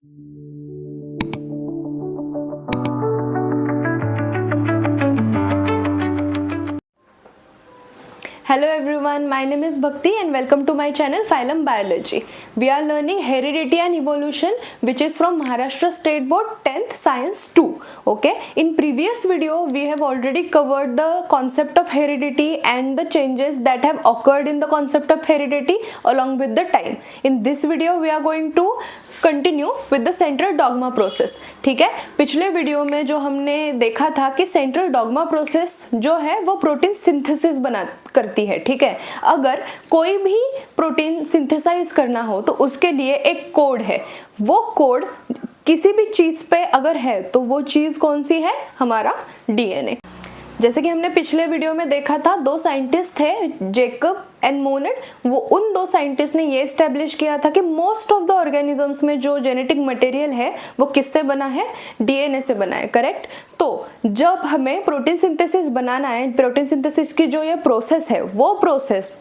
Hello everyone, my name is Bhakti and welcome to my channel Phylum Biology. We are learning Heredity and Evolution, which is from Maharashtra State Board 10th Science 2. Okay, in previous video we have already covered the concept of heredity and the changes that have occurred in the concept of heredity along with the time. In this video we are going to continue with the central dogma process. ठीक है, पिछले video में जो हमने देखा था कि central dogma process जो है वो प्रोटीन सिंथेसिस करती है. ठीक है, अगर कोई भी प्रोटीन सिंथेसाइज करना हो तो उसके लिए एक कोड है. वो कोड किसी भी चीज पे अगर है तो वो चीज कौन सी है? हमारा डीएनए. जैसे कि हमने पिछले वीडियो में देखा था, दो साइंटिस्ट थे, जेकब एंड मोनेट. वो उन दो साइंटिस्ट ने ये एस्टेब्लिश किया था कि मोस्ट ऑफ द ऑर्गेनिजम्स में जो जेनेटिक मटेरियल है वो किससे बना है? डीएनए से बना है. करेक्ट. तो जब हमें प्रोटीन सिंथेसिस बनाना है, प्रोटीन सिंथेसिस की जो ये प्रोसेस है वो प्रोसेस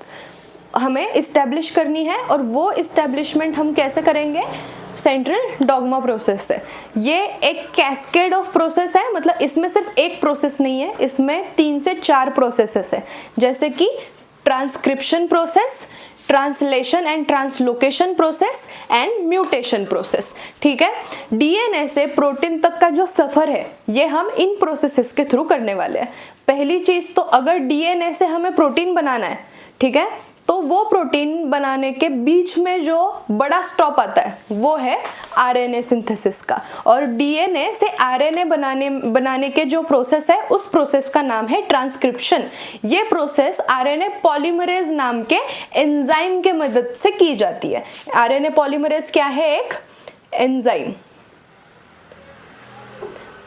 हमें इस्टेब्लिश करनी है. और वो इस्टेब्लिशमेंट हम कैसे करेंगे? सेंट्रल डॉगमा प्रोसेस से. ये एक कैस्केड ऑफ प्रोसेस है, मतलब इसमें सिर्फ एक प्रोसेस नहीं है, इसमें 3 से 4 प्रोसेसेस है. जैसे कि transcription process, translation and translocation process and mutation process. ठीक है, डीएनए से प्रोटीन तक का जो सफर है ये हम इन प्रोसेसेस के थ्रू करने वाले हैं. पहली चीज तो अगर डीएनए से हमें प्रोटीन बनाना है, ठीक है, तो वो प्रोटीन बनाने के बीच में जो बड़ा स्टॉप आता है वो है आरएनए सिंथेसिस का. और डीएनए से आरएनए बनाने के जो प्रोसेस है उस प्रोसेस का नाम है ट्रांसक्रिप्शन. ये प्रोसेस आरएनए पॉलीमरेज नाम के एंजाइम के मदद से की जाती है. आरएनए पॉलीमरेज क्या है? एक एंजाइम.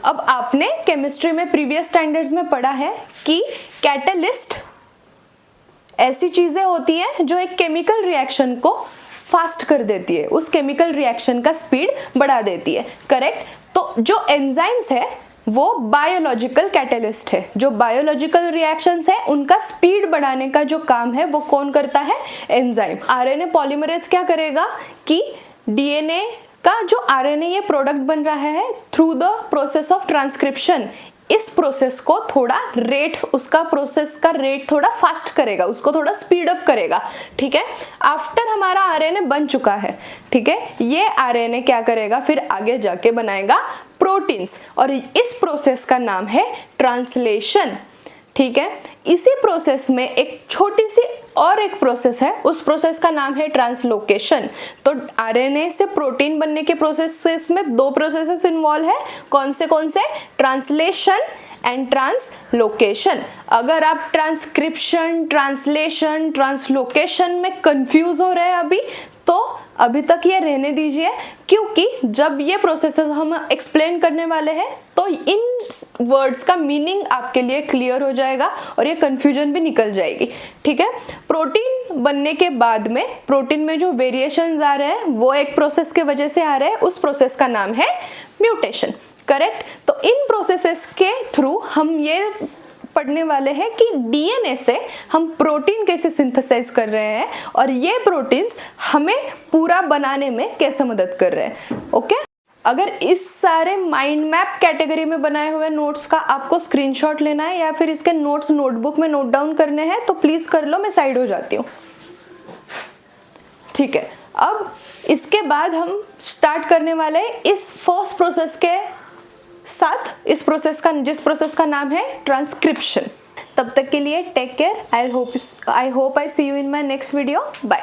अब आपने केमिस्ट्री में प्रीवियस स्टैंडर्ड्स में पढ़ा है कि कैटलिस्ट ऐसी चीजें होती है जो एक केमिकल रिएक्शन को फास्ट कर देती है, उस केमिकल रिएक्शन का स्पीड बढ़ा देती है. करेक्ट. तो जो एंजाइम्स है वो बायोलॉजिकल कैटलिस्ट है. जो बायोलॉजिकल रिएक्शंस है उनका स्पीड बढ़ाने का जो काम है वो कौन करता है? एंजाइम. आरएनए पॉलीमरेज क्या करेगा कि डीएनए का जो आरएनए ये प्रोडक्ट बन रहा है through the process of transcription, इस प्रोसेस को थोड़ा रेट, उसका प्रोसेस का रेट थोड़ा फास्ट करेगा, उसको थोड़ा स्पीड अप करेगा. ठीक है, आफ्टर हमारा आरएनए बन चुका है, ठीक है, ये आरएनए क्या करेगा? फिर आगे जाके बनाएगा प्रोटीन्स और इस प्रोसेस का नाम है ट्रांसलेशन. ठीक है, इसी प्रोसेस में एक छोटी सी और एक प्रोसेस है, उस प्रोसेस का नाम है ट्रांसलोकेशन. तो आरएनए से प्रोटीन बनने के प्रोसेसेस में 2 प्रोसेसेस इन्वॉल्व है. कौन से? Translation and translocation. अगर आप ट्रांसक्रिप्शन, ट्रांसलेशन, ट्रांसलोकेशन में कंफ्यूज हो रहे हैं तो अभी तक ये रहने दीजिए, क्योंकि जब ये प्रोसेसेस हम एक्सप्लेन करने वाले हैं तो इन वर्ड्स का मीनिंग आपके लिए क्लियर हो जाएगा और ये कंफ्यूजन भी निकल जाएगी. ठीक है, प्रोटीन बनने के बाद में प्रोटीन में जो वेरिएशंस आ रहे हैं वो एक प्रोसेस के वजह से आ रहे हैं, उस प्रोसेस का नाम है म्यूटेशन. करेक्ट. तो इन प्रोसेसेस के थ्रू हम ये पढ़ने वाले हैं कि डीएनए से हम प्रोटीन कैसे सिंथेसाइज कर रहे हैं और ये प्रोटीन्स हमें पूरा बनाने में कैसे मदद कर रहे हैं. ओके, अगर इस सारे माइंड मैप कैटेगरी में बनाए हुए नोट्स का आपको स्क्रीनशॉट लेना है या फिर इसके नोट्स नोटबुक में नोट डाउन करने हैं तो प्लीज कर लो, मैं साइड हो जाती हूँ. ठीक है, अब इसके बाद हम स्टार्ट करने वाले इस फर्स्ट प्रोसेस के साथ, इस प्रोसेस का, जिस प्रोसेस का नाम है ट्रांसक्रिप्शन. तब तक के लिए take care. I hope I see you in my next video. Bye.